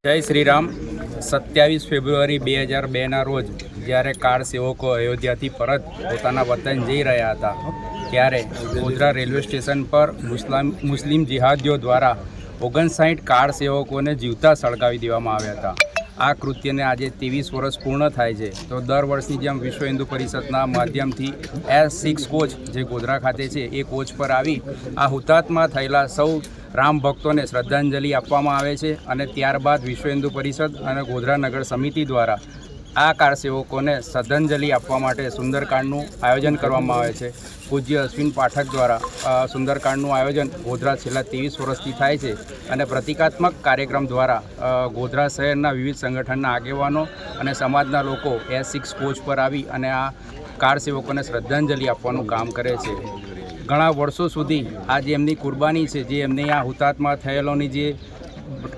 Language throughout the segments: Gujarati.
જય શ્રી રામ। 27 ફેબ્રુઆરી 2002ના રોજ જ્યારે કાર સેવકો અયોધ્યાથી પરત પોતાના વતન જઈ રહ્યા હતા ત્યારે ગોધરા રેલવે સ્ટેશન પર મુસ્લિમ જિહાદીઓ દ્વારા 59 કાર સેવકોને જીવતા સળગાવી દેવામાં આવ્યા હતા। આ કૃત્યને આજે 23 વર્ષ પૂર્ણ થાય છે તો દર વર્ષની જેમ વિશ્વ હિન્દુ પરિષદના માધ્યમથી S6 કોચ જે ગોધરા ખાતે છે એ કોચ પર આવી આ હુતાત્મા થયેલા સૌ રામ ભક્તોને શ્રદ્ધાંજલિ આપવામાં આવે છે અને ત્યારબાદ વિશ્વ હિન્દુ પરિષદ અને ગોધરા નગર સમિતિ દ્વારા આ કાર સેવકોને શ્રદ્ધાંજલિ આપવા માટે સુંદરકાંડનું આયોજન કરવામાં આવે છે। પૂજ્ય અશ્વિન પાઠક દ્વારા સુંદરકાંડનું આયોજન ગોધરા છેલ્લા 23 વર્ષથી થાય છે અને પ્રતિકાત્મક કાર્યક્રમ દ્વારા ગોધરા શહેરના વિવિધ સંગઠનના આગેવાનો અને સમાજના લોકો S6 કોચ પર આવી અને આ કાર સેવકોને શ્રદ્ધાંજલિ આપવાનું કામ કરે છે। ઘણા વર્ષો સુધી આ જે એમની કુરબાની છે, જે એમની આ હુતાત્મા થયેલોની જે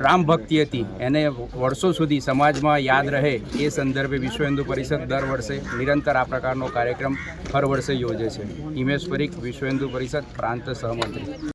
રામ ભક્તિ હતી એને વર્ષો સુધી સમાજમાં યાદ રહે એ સંદર્ભે વિશ્વ હિન્દુ પરિષદ દર વર્ષે નિરંતર આ પ્રકારનો કાર્યક્રમ હર વર્ષે યોજે છે। હિમેશ પરીખ, વિશ્વ હિન્દુ પરિષદ પ્રાંત સહમંત્રી।